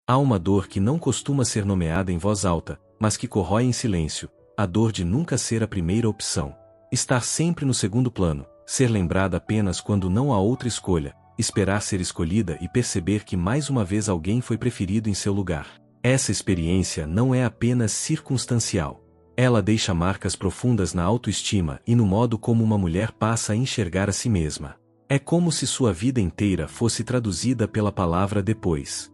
Há uma dor que não costuma ser nomeada em voz alta, mas que corrói em silêncio, a dor de nunca ser a primeira opção. Estar sempre no segundo plano, ser lembrada apenas quando não há outra escolha, esperar ser escolhida e perceber que mais uma vez alguém foi preferido em seu lugar. Essa experiência não é apenas circunstancial. Ela deixa marcas profundas na autoestima e no modo como uma mulher passa a enxergar a si mesma. É como se sua vida inteira fosse traduzida pela palavra depois.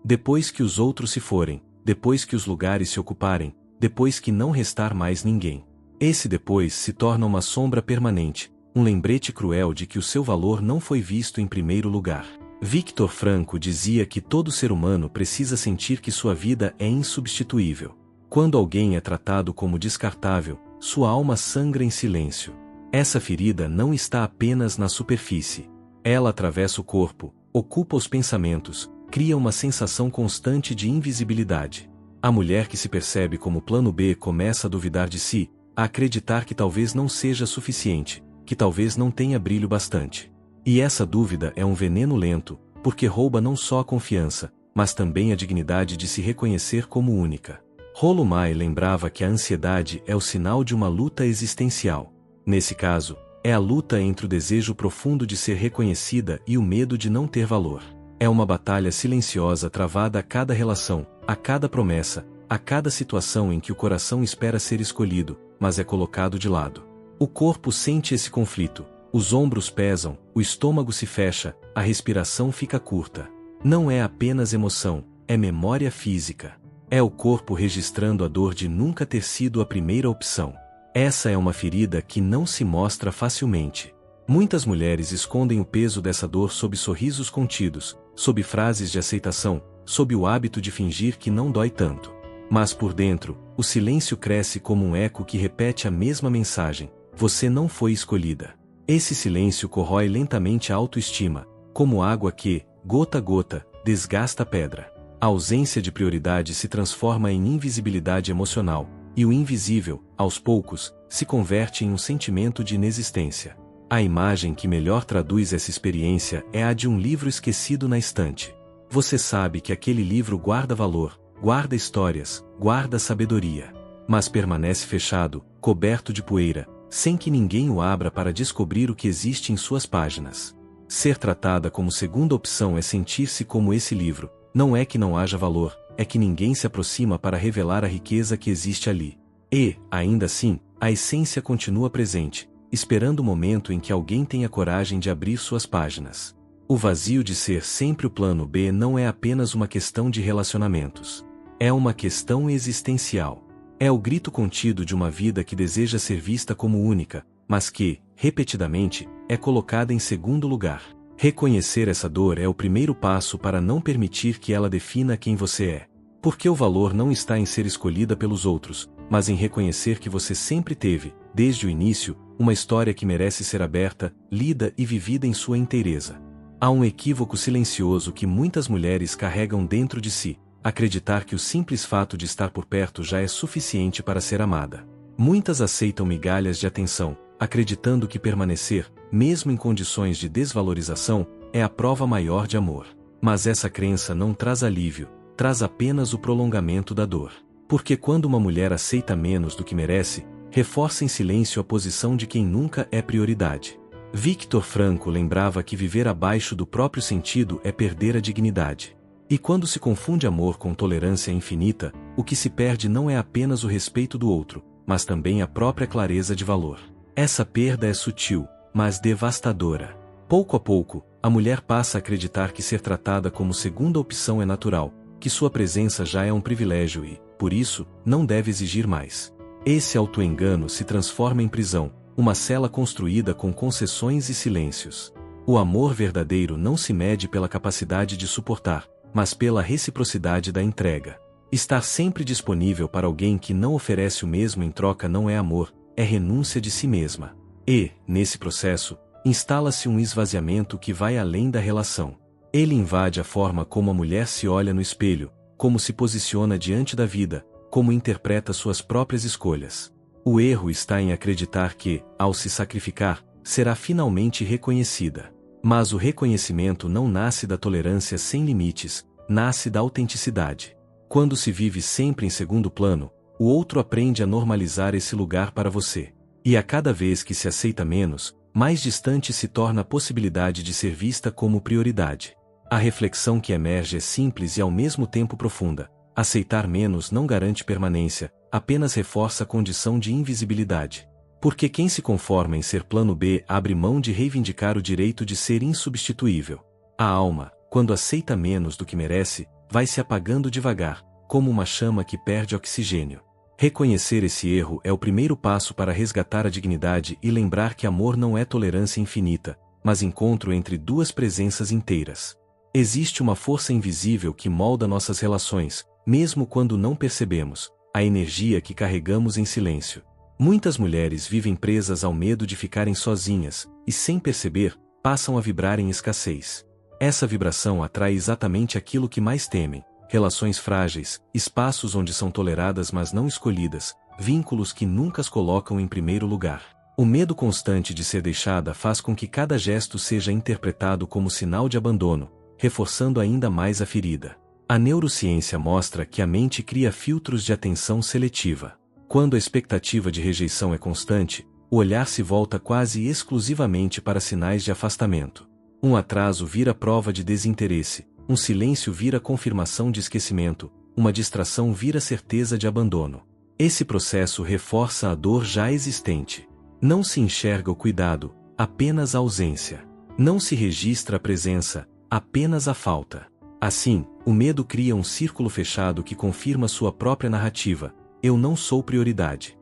Depois que os outros se forem, depois que os lugares se ocuparem, depois que não restar mais ninguém. Esse depois se torna uma sombra permanente, um lembrete cruel de que o seu valor não foi visto em primeiro lugar. Viktor Frankl dizia que todo ser humano precisa sentir que sua vida é insubstituível. Quando alguém é tratado como descartável, sua alma sangra em silêncio. Essa ferida não está apenas na superfície. Ela atravessa o corpo, ocupa os pensamentos, cria uma sensação constante de invisibilidade. A mulher que se percebe como plano B começa a duvidar de si, a acreditar que talvez não seja suficiente, que talvez não tenha brilho bastante. E essa dúvida é um veneno lento, porque rouba não só a confiança, mas também a dignidade de se reconhecer como única. Rollo May lembrava que a ansiedade é o sinal de uma luta existencial. Nesse caso, é a luta entre o desejo profundo de ser reconhecida e o medo de não ter valor. É uma batalha silenciosa travada a cada relação, a cada promessa, a cada situação em que o coração espera ser escolhido, mas é colocado de lado. O corpo sente esse conflito, os ombros pesam, o estômago se fecha, a respiração fica curta. Não é apenas emoção, é memória física. É o corpo registrando a dor de nunca ter sido a primeira opção. Essa é uma ferida que não se mostra facilmente. Muitas mulheres escondem o peso dessa dor sob sorrisos contidos, sob frases de aceitação, sob o hábito de fingir que não dói tanto. Mas por dentro, o silêncio cresce como um eco que repete a mesma mensagem: você não foi escolhida. Esse silêncio corrói lentamente a autoestima, como água que, gota a gota, desgasta a pedra. A ausência de prioridade se transforma em invisibilidade emocional, e o invisível, aos poucos, se converte em um sentimento de inexistência. A imagem que melhor traduz essa experiência é a de um livro esquecido na estante. Você sabe que aquele livro guarda valor, guarda histórias, guarda sabedoria. Mas permanece fechado, coberto de poeira, sem que ninguém o abra para descobrir o que existe em suas páginas. Ser tratada como segunda opção é sentir-se como esse livro. Não é que não haja valor, é que ninguém se aproxima para revelar a riqueza que existe ali. E, ainda assim, a essência continua presente, esperando o momento em que alguém tenha coragem de abrir suas páginas. O vazio de ser sempre o plano B não é apenas uma questão de relacionamentos. É uma questão existencial. É o grito contido de uma vida que deseja ser vista como única, mas que, repetidamente, é colocada em segundo lugar. Reconhecer essa dor é o primeiro passo para não permitir que ela defina quem você é. Porque o valor não está em ser escolhida pelos outros, mas em reconhecer que você sempre teve, desde o início, uma história que merece ser aberta, lida e vivida em sua inteireza. Há um equívoco silencioso que muitas mulheres carregam dentro de si: acreditar que o simples fato de estar por perto já é suficiente para ser amada. Muitas aceitam migalhas de atenção, acreditando que permanecer, mesmo em condições de desvalorização, é a prova maior de amor. Mas essa crença não traz alívio, traz apenas o prolongamento da dor. Porque quando uma mulher aceita menos do que merece, reforça em silêncio a posição de quem nunca é prioridade. Viktor Frankl lembrava que viver abaixo do próprio sentido é perder a dignidade. E quando se confunde amor com tolerância infinita, o que se perde não é apenas o respeito do outro, mas também a própria clareza de valor. Essa perda é sutil, mas devastadora. Pouco a pouco, a mulher passa a acreditar que ser tratada como segunda opção é natural, que sua presença já é um privilégio e, por isso, não deve exigir mais. Esse autoengano se transforma em prisão, uma cela construída com concessões e silêncios. O amor verdadeiro não se mede pela capacidade de suportar, mas pela reciprocidade da entrega. Estar sempre disponível para alguém que não oferece o mesmo em troca não é amor, é renúncia de si mesma. E, nesse processo, instala-se um esvaziamento que vai além da relação. Ele invade a forma como a mulher se olha no espelho, como se posiciona diante da vida, como interpreta suas próprias escolhas. O erro está em acreditar que, ao se sacrificar, será finalmente reconhecida. Mas o reconhecimento não nasce da tolerância sem limites, nasce da autenticidade. Quando se vive sempre em segundo plano, o outro aprende a normalizar esse lugar para você. E a cada vez que se aceita menos, mais distante se torna a possibilidade de ser vista como prioridade. A reflexão que emerge é simples e ao mesmo tempo profunda. Aceitar menos não garante permanência, apenas reforça a condição de invisibilidade. Porque quem se conforma em ser plano B abre mão de reivindicar o direito de ser insubstituível. A alma, quando aceita menos do que merece, vai se apagando devagar, como uma chama que perde oxigênio. Reconhecer esse erro é o primeiro passo para resgatar a dignidade e lembrar que amor não é tolerância infinita, mas encontro entre duas presenças inteiras. Existe uma força invisível que molda nossas relações, mesmo quando não percebemos, a energia que carregamos em silêncio. Muitas mulheres vivem presas ao medo de ficarem sozinhas, e sem perceber, passam a vibrar em escassez. Essa vibração atrai exatamente aquilo que mais temem: relações frágeis, espaços onde são toleradas mas não escolhidas, vínculos que nunca as colocam em primeiro lugar. O medo constante de ser deixada faz com que cada gesto seja interpretado como sinal de abandono, reforçando ainda mais a ferida. A neurociência mostra que a mente cria filtros de atenção seletiva. Quando a expectativa de rejeição é constante, o olhar se volta quase exclusivamente para sinais de afastamento. Um atraso vira prova de desinteresse, um silêncio vira confirmação de esquecimento, uma distração vira certeza de abandono. Esse processo reforça a dor já existente. Não se enxerga o cuidado, apenas a ausência. Não se registra a presença, apenas a falta. Assim, o medo cria um círculo fechado que confirma sua própria narrativa: eu não sou prioridade.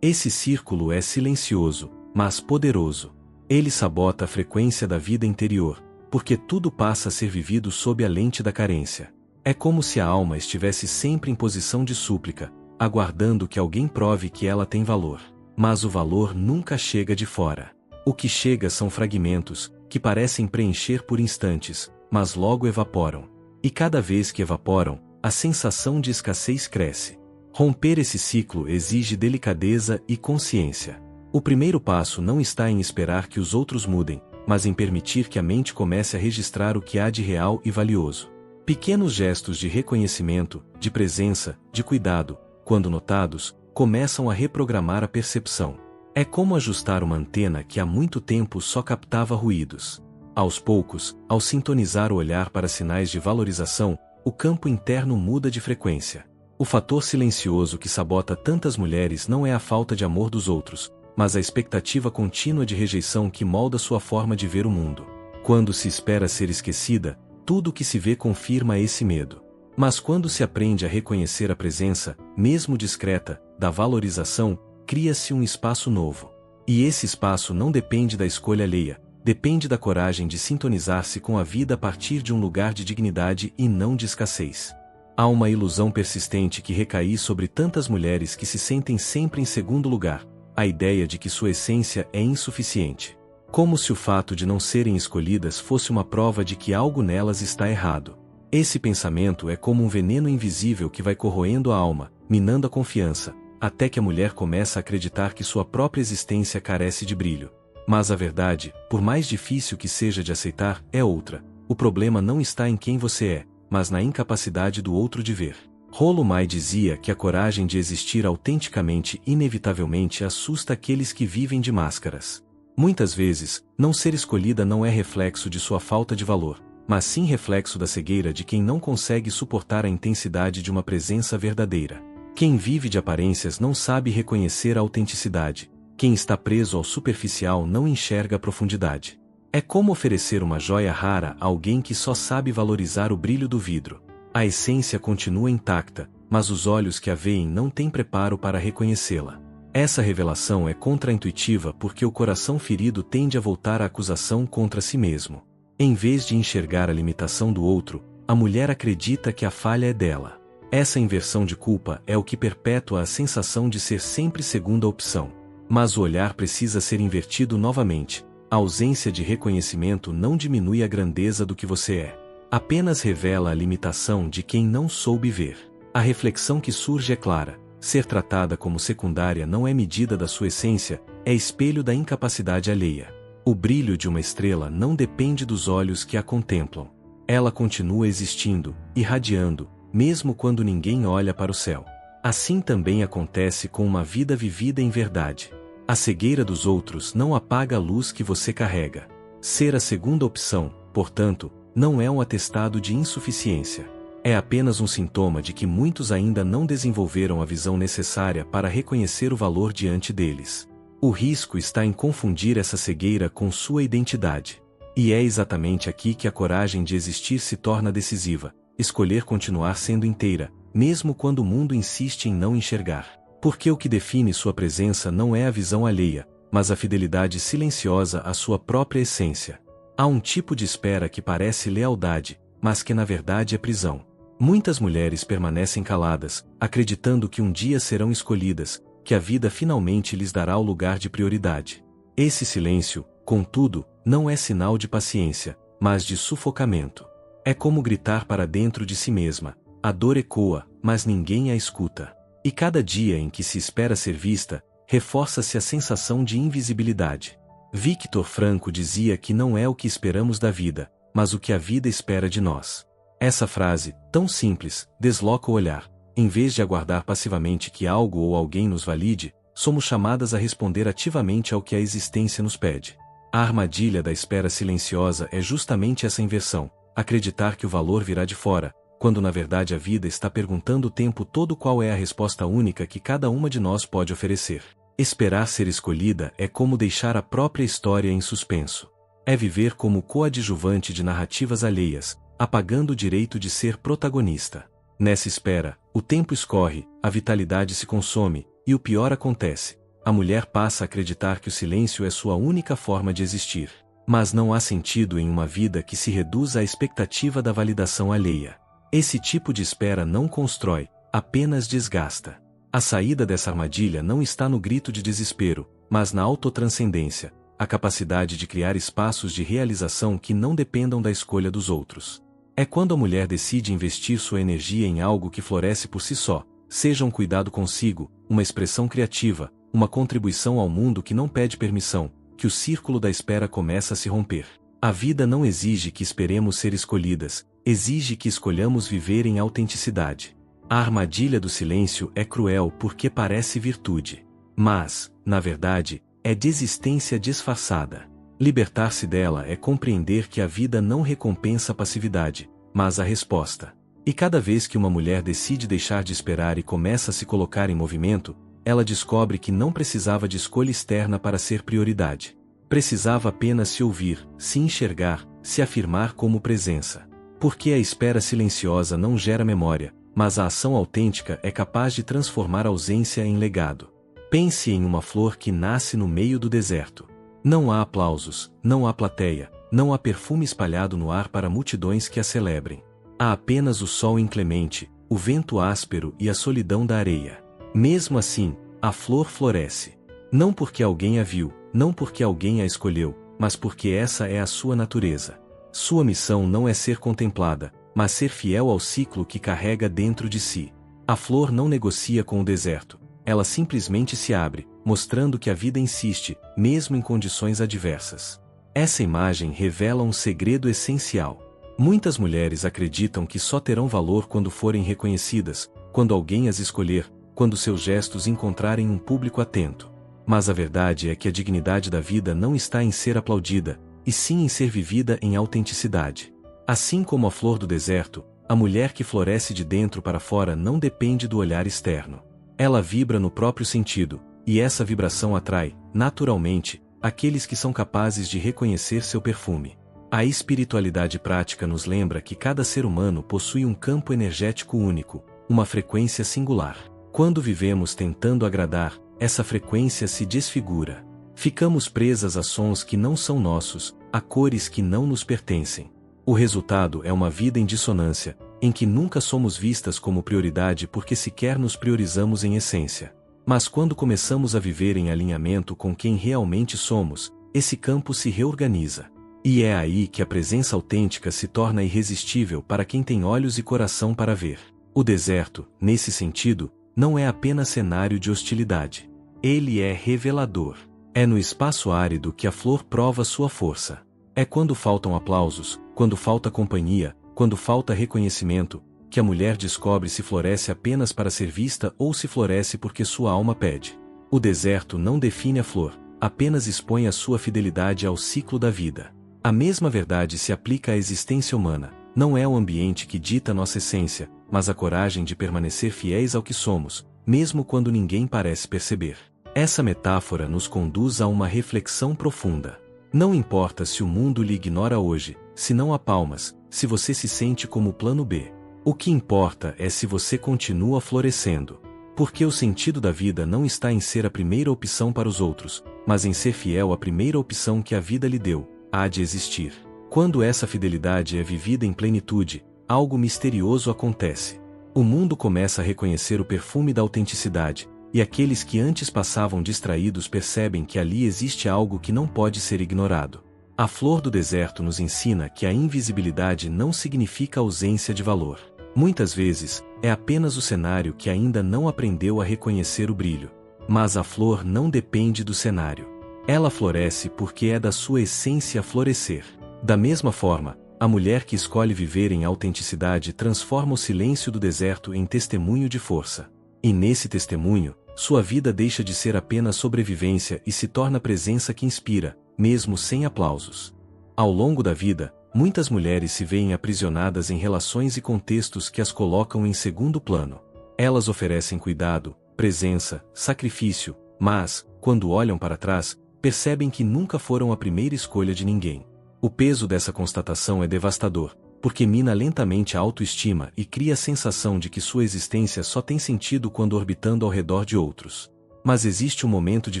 Esse círculo é silencioso, mas poderoso. Ele sabota a frequência da vida interior, porque tudo passa a ser vivido sob a lente da carência. É como se a alma estivesse sempre em posição de súplica, aguardando que alguém prove que ela tem valor. Mas o valor nunca chega de fora. O que chega são fragmentos, que parecem preencher por instantes, mas logo evaporam. E cada vez que evaporam, a sensação de escassez cresce. Romper esse ciclo exige delicadeza e consciência. O primeiro passo não está em esperar que os outros mudem, mas em permitir que a mente comece a registrar o que há de real e valioso. Pequenos gestos de reconhecimento, de presença, de cuidado, quando notados, começam a reprogramar a percepção. É como ajustar uma antena que há muito tempo só captava ruídos. Aos poucos, ao sintonizar o olhar para sinais de valorização, o campo interno muda de frequência. O fator silencioso que sabota tantas mulheres não é a falta de amor dos outros, mas a expectativa contínua de rejeição que molda sua forma de ver o mundo. Quando se espera ser esquecida, tudo o que se vê confirma esse medo. Mas quando se aprende a reconhecer a presença, mesmo discreta, da valorização, cria-se um espaço novo. E esse espaço não depende da escolha alheia, depende da coragem de sintonizar-se com a vida a partir de um lugar de dignidade e não de escassez. Há uma ilusão persistente que recai sobre tantas mulheres que se sentem sempre em segundo lugar: a ideia de que sua essência é insuficiente. Como se o fato de não serem escolhidas fosse uma prova de que algo nelas está errado. Esse pensamento é como um veneno invisível que vai corroendo a alma, minando a confiança, até que a mulher começa a acreditar que sua própria existência carece de brilho. Mas a verdade, por mais difícil que seja de aceitar, é outra. O problema não está em quem você é, mas na incapacidade do outro de ver. Rollo May dizia que a coragem de existir autenticamente inevitavelmente assusta aqueles que vivem de máscaras. Muitas vezes, não ser escolhida não é reflexo de sua falta de valor, mas sim reflexo da cegueira de quem não consegue suportar a intensidade de uma presença verdadeira. Quem vive de aparências não sabe reconhecer a autenticidade. Quem está preso ao superficial não enxerga a profundidade. É como oferecer uma joia rara a alguém que só sabe valorizar o brilho do vidro. A essência continua intacta, mas os olhos que a veem não têm preparo para reconhecê-la. Essa revelação é contraintuitiva porque o coração ferido tende a voltar à acusação contra si mesmo. Em vez de enxergar a limitação do outro, a mulher acredita que a falha é dela. Essa inversão de culpa é o que perpetua a sensação de ser sempre segunda opção. Mas o olhar precisa ser invertido novamente. A ausência de reconhecimento não diminui a grandeza do que você é. Apenas revela a limitação de quem não soube ver. A reflexão que surge é clara: ser tratada como secundária não é medida da sua essência, é espelho da incapacidade alheia. O brilho de uma estrela não depende dos olhos que a contemplam. Ela continua existindo, irradiando, mesmo quando ninguém olha para o céu. Assim também acontece com uma vida vivida em verdade. A cegueira dos outros não apaga a luz que você carrega. Ser a segunda opção, portanto, não é um atestado de insuficiência. É apenas um sintoma de que muitos ainda não desenvolveram a visão necessária para reconhecer o valor diante deles. O risco está em confundir essa cegueira com sua identidade. E é exatamente aqui que a coragem de existir se torna decisiva, escolher continuar sendo inteira, mesmo quando o mundo insiste em não enxergar. Porque o que define sua presença não é a visão alheia, mas a fidelidade silenciosa à sua própria essência. Há um tipo de espera que parece lealdade, mas que na verdade é prisão. Muitas mulheres permanecem caladas, acreditando que um dia serão escolhidas, que a vida finalmente lhes dará o lugar de prioridade. Esse silêncio, contudo, não é sinal de paciência, mas de sufocamento. É como gritar para dentro de si mesma. A dor ecoa, mas ninguém a escuta. E cada dia em que se espera ser vista, reforça-se a sensação de invisibilidade. Victor Franco dizia que não é o que esperamos da vida, mas o que a vida espera de nós. Essa frase, tão simples, desloca o olhar. Em vez de aguardar passivamente que algo ou alguém nos valide, somos chamadas a responder ativamente ao que a existência nos pede. A armadilha da espera silenciosa é justamente essa inversão, acreditar que o valor virá de fora, quando na verdade a vida está perguntando o tempo todo qual é a resposta única que cada uma de nós pode oferecer. Esperar ser escolhida é como deixar a própria história em suspenso. É viver como coadjuvante de narrativas alheias, apagando o direito de ser protagonista. Nessa espera, o tempo escorre, a vitalidade se consome, e o pior acontece. A mulher passa a acreditar que o silêncio é sua única forma de existir. Mas não há sentido em uma vida que se reduz à expectativa da validação alheia. Esse tipo de espera não constrói, apenas desgasta. A saída dessa armadilha não está no grito de desespero, mas na autotranscendência, a capacidade de criar espaços de realização que não dependam da escolha dos outros. É quando a mulher decide investir sua energia em algo que floresce por si só, seja um cuidado consigo, uma expressão criativa, uma contribuição ao mundo que não pede permissão, que o círculo da espera começa a se romper. A vida não exige que esperemos ser escolhidas, exige que escolhamos viver em autenticidade. A armadilha do silêncio é cruel porque parece virtude. Mas, na verdade, é desistência disfarçada. Libertar-se dela é compreender que a vida não recompensa a passividade, mas a resposta. E cada vez que uma mulher decide deixar de esperar e começa a se colocar em movimento, ela descobre que não precisava de escolha externa para ser prioridade. Precisava apenas se ouvir, se enxergar, se afirmar como presença. Porque a espera silenciosa não gera memória, mas a ação autêntica é capaz de transformar a ausência em legado. Pense em uma flor que nasce no meio do deserto. Não há aplausos, não há plateia, não há perfume espalhado no ar para multidões que a celebrem. Há apenas o sol inclemente, o vento áspero e a solidão da areia. Mesmo assim, a flor floresce. Não porque alguém a viu, não porque alguém a escolheu, mas porque essa é a sua natureza. Sua missão não é ser contemplada, mas ser fiel ao ciclo que carrega dentro de si. A flor não negocia com o deserto. Ela simplesmente se abre, mostrando que a vida insiste, mesmo em condições adversas. Essa imagem revela um segredo essencial. Muitas mulheres acreditam que só terão valor quando forem reconhecidas, quando alguém as escolher, quando seus gestos encontrarem um público atento. Mas a verdade é que a dignidade da vida não está em ser aplaudida, e sim em ser vivida em autenticidade. Assim como a flor do deserto, a mulher que floresce de dentro para fora não depende do olhar externo. Ela vibra no próprio sentido, e essa vibração atrai, naturalmente, aqueles que são capazes de reconhecer seu perfume. A espiritualidade prática nos lembra que cada ser humano possui um campo energético único, uma frequência singular. Quando vivemos tentando agradar, essa frequência se desfigura. Ficamos presas a sons que não são nossos, a cores que não nos pertencem. O resultado é uma vida em dissonância, em que nunca somos vistas como prioridade porque sequer nos priorizamos em essência. Mas quando começamos a viver em alinhamento com quem realmente somos, esse campo se reorganiza. E é aí que a presença autêntica se torna irresistível para quem tem olhos e coração para ver. O deserto, nesse sentido, não é apenas cenário de hostilidade. Ele é revelador. É no espaço árido que a flor prova sua força. É quando faltam aplausos, quando falta companhia, quando falta reconhecimento, que a mulher descobre se floresce apenas para ser vista ou se floresce porque sua alma pede. O deserto não define a flor, apenas expõe a sua fidelidade ao ciclo da vida. A mesma verdade se aplica à existência humana. Não é o ambiente que dita nossa essência, mas a coragem de permanecer fiéis ao que somos, mesmo quando ninguém parece perceber. Essa metáfora nos conduz a uma reflexão profunda. Não importa se o mundo lhe ignora hoje, se não há palmas, se você se sente como o plano B. O que importa é se você continua florescendo. Porque o sentido da vida não está em ser a primeira opção para os outros, mas em ser fiel à primeira opção que a vida lhe deu, há de existir. Quando essa fidelidade é vivida em plenitude, algo misterioso acontece. O mundo começa a reconhecer o perfume da autenticidade, e aqueles que antes passavam distraídos percebem que ali existe algo que não pode ser ignorado. A flor do deserto nos ensina que a invisibilidade não significa ausência de valor. Muitas vezes, é apenas o cenário que ainda não aprendeu a reconhecer o brilho. Mas a flor não depende do cenário. Ela floresce porque é da sua essência florescer. Da mesma forma, a mulher que escolhe viver em autenticidade transforma o silêncio do deserto em testemunho de força. E nesse testemunho, sua vida deixa de ser apenas sobrevivência e se torna presença que inspira, mesmo sem aplausos. Ao longo da vida, muitas mulheres se veem aprisionadas em relações e contextos que as colocam em segundo plano. Elas oferecem cuidado, presença, sacrifício, mas, quando olham para trás, percebem que nunca foram a primeira escolha de ninguém. O peso dessa constatação é devastador, porque mina lentamente a autoestima e cria a sensação de que sua existência só tem sentido quando orbitando ao redor de outros. Mas existe um momento de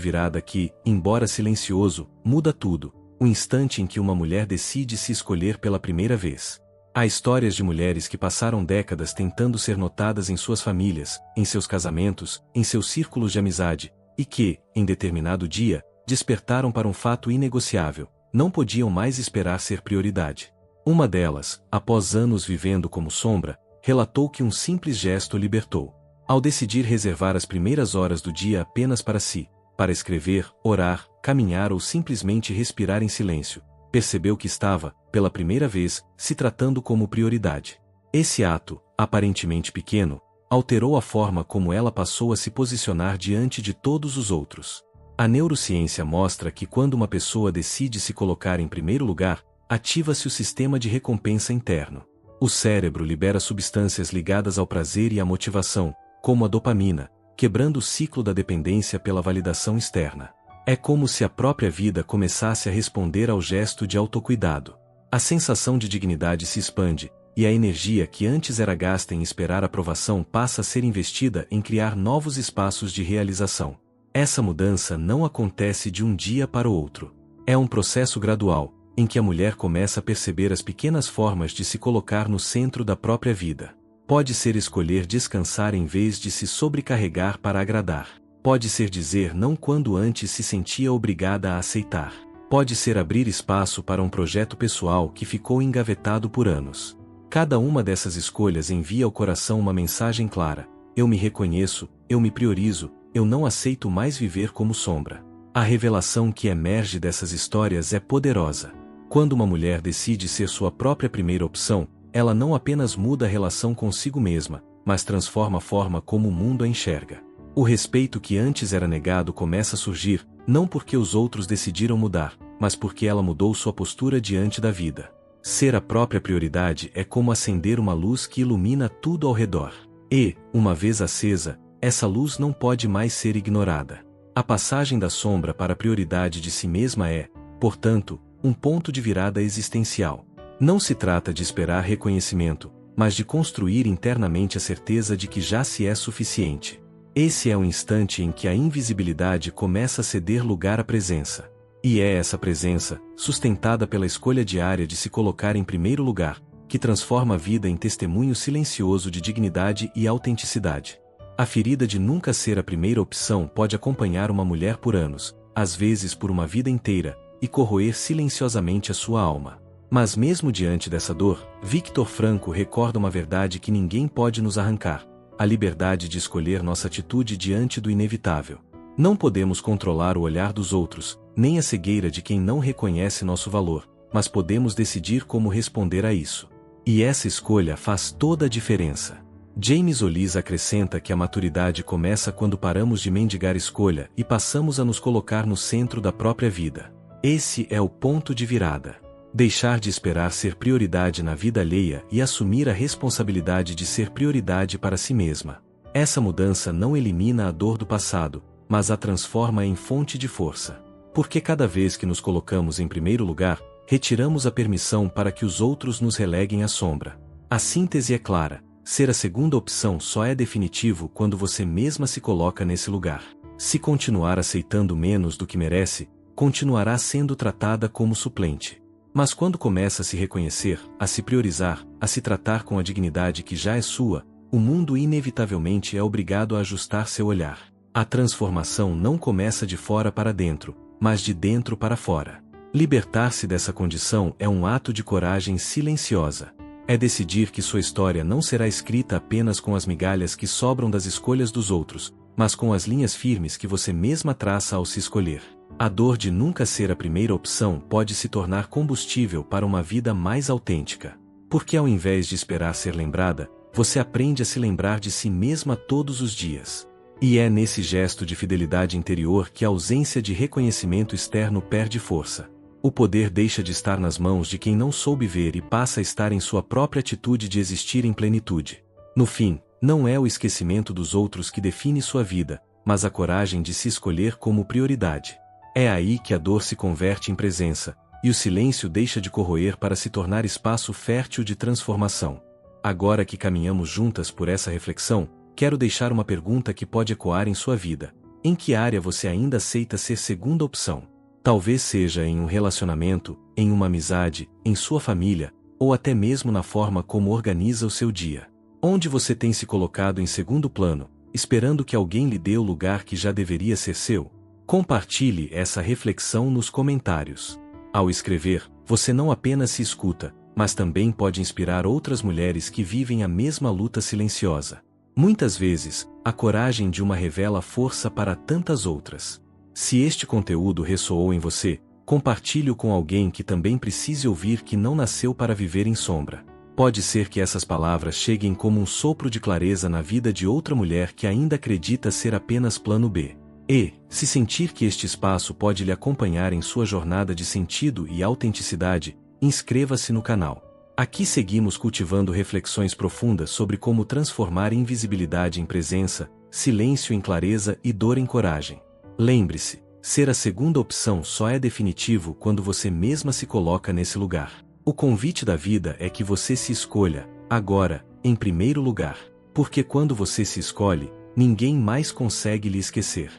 virada que, embora silencioso, muda tudo, o instante em que uma mulher decide se escolher pela primeira vez. Há histórias de mulheres que passaram décadas tentando ser notadas em suas famílias, em seus casamentos, em seus círculos de amizade, e que, em determinado dia, despertaram para um fato inegociável: não podiam mais esperar ser prioridade. Uma delas, após anos vivendo como sombra, relatou que um simples gesto libertou. Ao decidir reservar as primeiras horas do dia apenas para si, para escrever, orar, caminhar ou simplesmente respirar em silêncio, percebeu que estava, pela primeira vez, se tratando como prioridade. Esse ato, aparentemente pequeno, alterou a forma como ela passou a se posicionar diante de todos os outros. A neurociência mostra que quando uma pessoa decide se colocar em primeiro lugar, ativa-se o sistema de recompensa interno. O cérebro libera substâncias ligadas ao prazer e à motivação, como a dopamina, quebrando o ciclo da dependência pela validação externa. É como se a própria vida começasse a responder ao gesto de autocuidado. A sensação de dignidade se expande, e a energia que antes era gasta em esperar aprovação passa a ser investida em criar novos espaços de realização. Essa mudança não acontece de um dia para o outro. É um processo gradual, em que a mulher começa a perceber as pequenas formas de se colocar no centro da própria vida. Pode ser escolher descansar em vez de se sobrecarregar para agradar. Pode ser dizer não quando antes se sentia obrigada a aceitar. Pode ser abrir espaço para um projeto pessoal que ficou engavetado por anos. Cada uma dessas escolhas envia ao coração uma mensagem clara: eu me reconheço, eu me priorizo, eu não aceito mais viver como sombra. A revelação que emerge dessas histórias é poderosa. Quando uma mulher decide ser sua própria primeira opção, ela não apenas muda a relação consigo mesma, mas transforma a forma como o mundo a enxerga. O respeito que antes era negado começa a surgir, não porque os outros decidiram mudar, mas porque ela mudou sua postura diante da vida. Ser a própria prioridade é como acender uma luz que ilumina tudo ao redor. E, uma vez acesa, essa luz não pode mais ser ignorada. A passagem da sombra para a prioridade de si mesma é, portanto, um ponto de virada existencial. Não se trata de esperar reconhecimento, mas de construir internamente a certeza de que já se é suficiente. Esse é o instante em que a invisibilidade começa a ceder lugar à presença. E é essa presença, sustentada pela escolha diária de se colocar em primeiro lugar, que transforma a vida em testemunho silencioso de dignidade e autenticidade. A ferida de nunca ser a primeira opção pode acompanhar uma mulher por anos, às vezes por uma vida inteira, e corroer silenciosamente a sua alma. Mas mesmo diante dessa dor, Viktor Frankl recorda uma verdade que ninguém pode nos arrancar: a liberdade de escolher nossa atitude diante do inevitável. Não podemos controlar o olhar dos outros, nem a cegueira de quem não reconhece nosso valor, mas podemos decidir como responder a isso. E essa escolha faz toda a diferença. James Hollis acrescenta que a maturidade começa quando paramos de mendigar escolha e passamos a nos colocar no centro da própria vida. Esse é o ponto de virada. Deixar de esperar ser prioridade na vida alheia e assumir a responsabilidade de ser prioridade para si mesma. Essa mudança não elimina a dor do passado, mas a transforma em fonte de força. Porque cada vez que nos colocamos em primeiro lugar, retiramos a permissão para que os outros nos releguem à sombra. A síntese é clara: ser a segunda opção só é definitivo quando você mesma se coloca nesse lugar. Se continuar aceitando menos do que merece, continuará sendo tratada como suplente. Mas quando começa a se reconhecer, a se priorizar, a se tratar com a dignidade que já é sua, o mundo inevitavelmente é obrigado a ajustar seu olhar. A transformação não começa de fora para dentro, mas de dentro para fora. Libertar-se dessa condição é um ato de coragem silenciosa. É decidir que sua história não será escrita apenas com as migalhas que sobram das escolhas dos outros, mas com as linhas firmes que você mesma traça ao se escolher. A dor de nunca ser a primeira opção pode se tornar combustível para uma vida mais autêntica. Porque ao invés de esperar ser lembrada, você aprende a se lembrar de si mesma todos os dias. E é nesse gesto de fidelidade interior que a ausência de reconhecimento externo perde força. O poder deixa de estar nas mãos de quem não soube ver e passa a estar em sua própria atitude de existir em plenitude. No fim, não é o esquecimento dos outros que define sua vida, mas a coragem de se escolher como prioridade. É aí que a dor se converte em presença, e o silêncio deixa de corroer para se tornar espaço fértil de transformação. Agora que caminhamos juntas por essa reflexão, quero deixar uma pergunta que pode ecoar em sua vida. Em que área você ainda aceita ser segunda opção? Talvez seja em um relacionamento, em uma amizade, em sua família, ou até mesmo na forma como organiza o seu dia. Onde você tem se colocado em segundo plano, esperando que alguém lhe dê o lugar que já deveria ser seu? Compartilhe essa reflexão nos comentários. Ao escrever, você não apenas se escuta, mas também pode inspirar outras mulheres que vivem a mesma luta silenciosa. Muitas vezes, a coragem de uma revela força para tantas outras. Se este conteúdo ressoou em você, compartilhe-o com alguém que também precise ouvir que não nasceu para viver em sombra. Pode ser que essas palavras cheguem como um sopro de clareza na vida de outra mulher que ainda acredita ser apenas plano B. E, se sentir que este espaço pode lhe acompanhar em sua jornada de sentido e autenticidade, inscreva-se no canal. Aqui seguimos cultivando reflexões profundas sobre como transformar invisibilidade em presença, silêncio em clareza e dor em coragem. Lembre-se, ser a segunda opção só é definitivo quando você mesma se coloca nesse lugar. O convite da vida é que você se escolha, agora, em primeiro lugar. Porque quando você se escolhe, ninguém mais consegue lhe esquecer.